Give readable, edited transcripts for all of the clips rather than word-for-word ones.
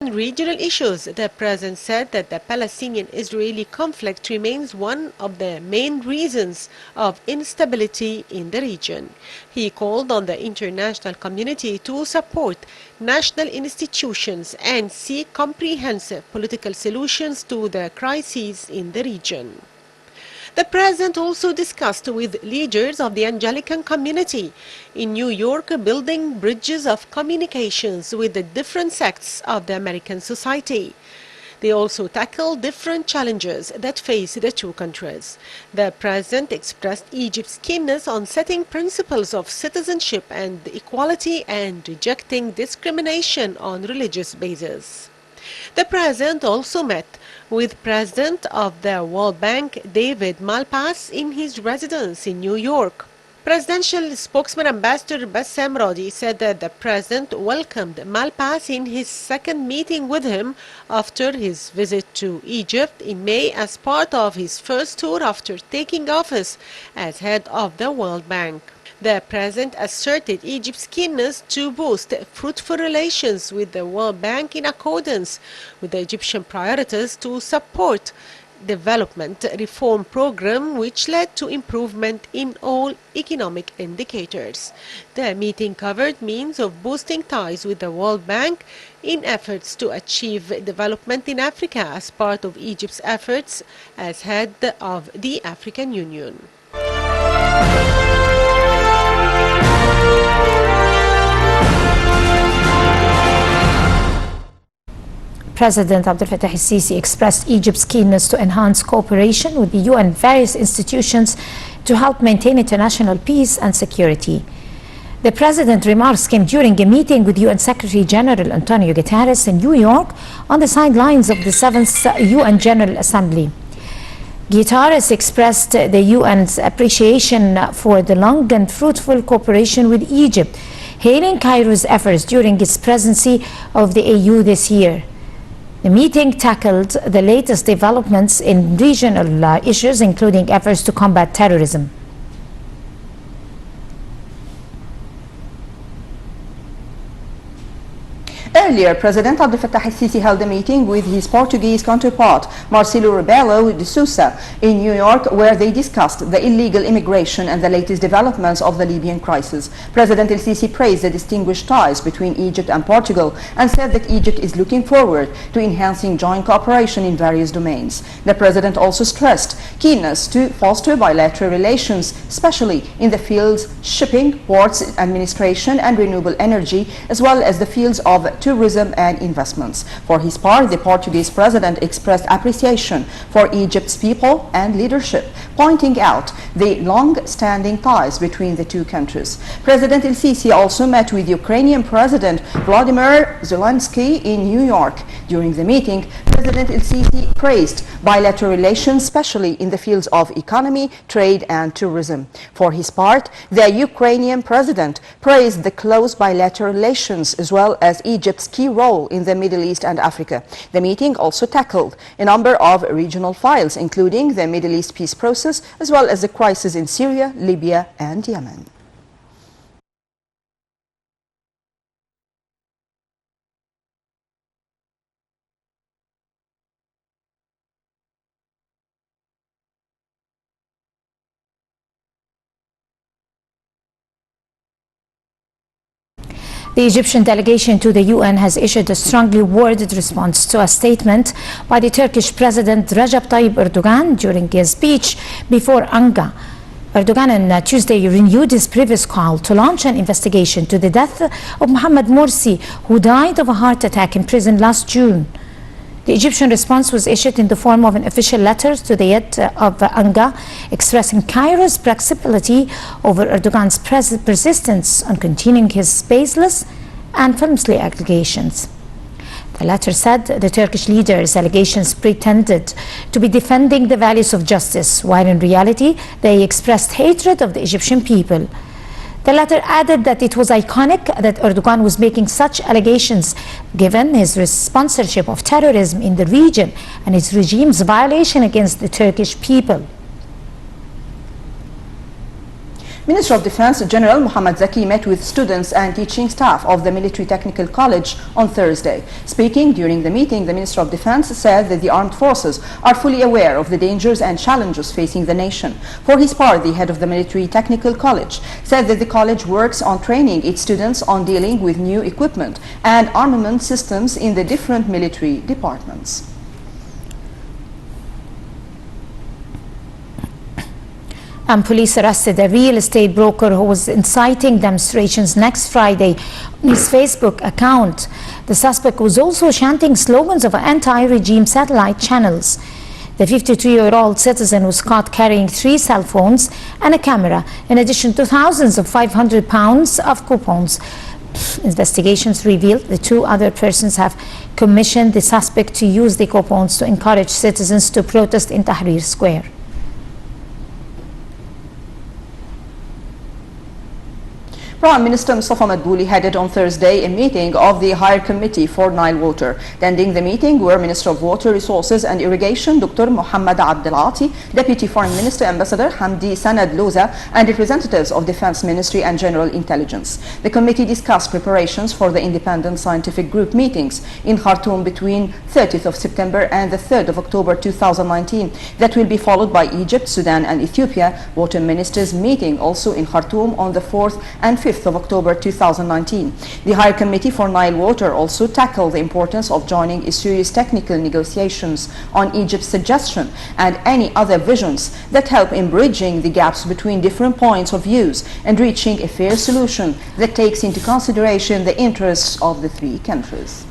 regional issues, the president said that the Palestinian-Israeli conflict remains one of the main reasons of instability in the region. He called on the international community to support national institutions and seek comprehensive political solutions to the crises in the region. The president also discussed with leaders of the Anglican community in New York building bridges of communications with the different sects of the American society. They also tackled different challenges that face the two countries. The president expressed Egypt's keenness on setting principles of citizenship and equality and rejecting discrimination on religious basis. The president also met with President of the World Bank, David Malpass, in his residence in New York. Presidential spokesman Ambassador Bassam Rodi said that the president welcomed Malpass in his second meeting with him after his visit to Egypt in May as part of his first tour after taking office as head of the World Bank. The president asserted Egypt's keenness to boost fruitful relations with the World Bank in accordance with the Egyptian priorities to support development reform program, which led to improvement in all economic indicators. The meeting covered means of boosting ties with the World Bank in efforts to achieve development in Africa as part of Egypt's efforts as head of the African Union. President Abdel Fattah el-Sisi expressed Egypt's keenness to enhance cooperation with the UN and various institutions to help maintain international peace and security. The president's remarks came during a meeting with UN Secretary General Antonio Guterres in New York on the sidelines of the 7th UN General Assembly. Guterres expressed the UN's appreciation for the long and fruitful cooperation with Egypt, hailing Cairo's efforts during its presidency of the AU this year. The meeting tackled the latest developments in regional issues, including efforts to combat terrorism. Earlier, President Abdel Fattah el-Sisi held a meeting with his Portuguese counterpart, Marcelo Rebelo de Sousa, in New York, where they discussed the illegal immigration and the latest developments of the Libyan crisis. President el-Sisi praised the distinguished ties between Egypt and Portugal and said that Egypt is looking forward to enhancing joint cooperation in various domains. The president also stressed keenness to foster bilateral relations, especially in the fields shipping, ports administration and renewable energy, as well as the fields of tourism and investments. For his part, the Portuguese president expressed appreciation for Egypt's people and leadership, pointing out the long-standing ties between the two countries. President el-Sisi also met with Ukrainian President Volodymyr Zelensky in New York. During the meeting, President el-Sisi praised bilateral relations, especially in the fields of economy, trade and tourism. For his part, the Ukrainian president praised the close bilateral relations as well as Egypt's key role in the Middle East and Africa. The meeting also tackled a number of regional files, including the Middle East peace process as well as the crisis in Syria, Libya and Yemen. The Egyptian delegation to the UN has issued a strongly worded response to a statement by the Turkish President Recep Tayyip Erdogan during his speech before UNGA. Erdogan on Tuesday renewed his previous call to launch an investigation to the death of Mohamed Morsi, who died of a heart attack in prison last June. The Egyptian response was issued in the form of an official letter to the head of UNGA, expressing Cairo's flexibility over Erdogan's persistence on continuing his baseless and false allegations. The letter said the Turkish leader's allegations pretended to be defending the values of justice, while in reality they expressed hatred of the Egyptian people. The letter added that it was iconic that Erdogan was making such allegations given his sponsorship of terrorism in the region and his regime's violation against the Turkish people. Minister of Defense General Mohammad Zaki met with students and teaching staff of the Military Technical College on Thursday. Speaking during the meeting, the Minister of Defense said that the armed forces are fully aware of the dangers and challenges facing the nation. For his part, the head of the Military Technical College said that the college works on training its students on dealing with new equipment and armament systems in the different military departments. And police arrested a real estate broker who was inciting demonstrations next Friday on his Facebook account. The suspect was also chanting slogans of anti-regime satellite channels. The 52-year-old citizen was caught carrying 3 cell phones and a camera, in addition to thousands of £500 of coupons. Investigations revealed the 2 other persons have commissioned the suspect to use the coupons to encourage citizens to protest in Tahrir Square. Prime Minister Mustafa Madbouli headed on Thursday a meeting of the Higher Committee for Nile Water. Attending the meeting were Minister of Water Resources and Irrigation Dr. Muhammad Abdelati, Deputy Foreign Minister Ambassador Hamdi Sanad Loza, and representatives of Defense Ministry and General Intelligence. The committee discussed preparations for the Independent Scientific Group meetings in Khartoum between 30th of September and the 3rd of October 2019. That will be followed by Egypt, Sudan and Ethiopia water ministers meeting also in Khartoum on the 4th and 5th of October 2019. The Higher Committee for Nile Water also tackled the importance of joining a serious technical negotiations on Egypt's suggestion and any other visions that help in bridging the gaps between different points of views and reaching a fair solution that takes into consideration the interests of the 3 countries.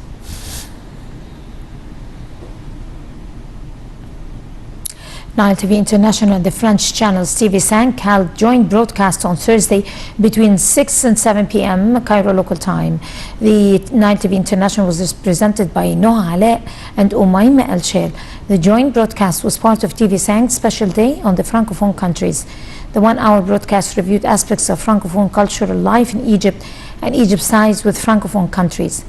Nile TV International and the French channels TV5 held joint broadcast on Thursday between 6 and 7 p.m. Cairo local time. The Nile TV International was presented by Noha Aleh and Umayma El Shel. The joint broadcast was part of TV5's special day on the Francophone countries. The 1-hour broadcast reviewed aspects of Francophone cultural life in Egypt and Egypt's ties with Francophone countries.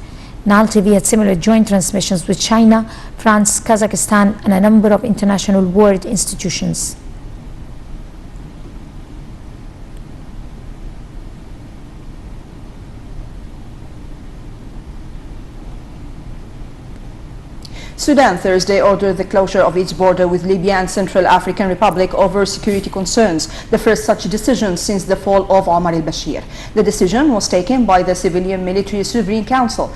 Nile TV had similar joint transmissions with China, France, Kazakhstan, and a number of international world institutions. Sudan Thursday ordered the closure of its border with Libya and Central African Republic over security concerns, the first such decision since the fall of Omar al-Bashir. The decision was taken by the Civilian Military Sovereign Council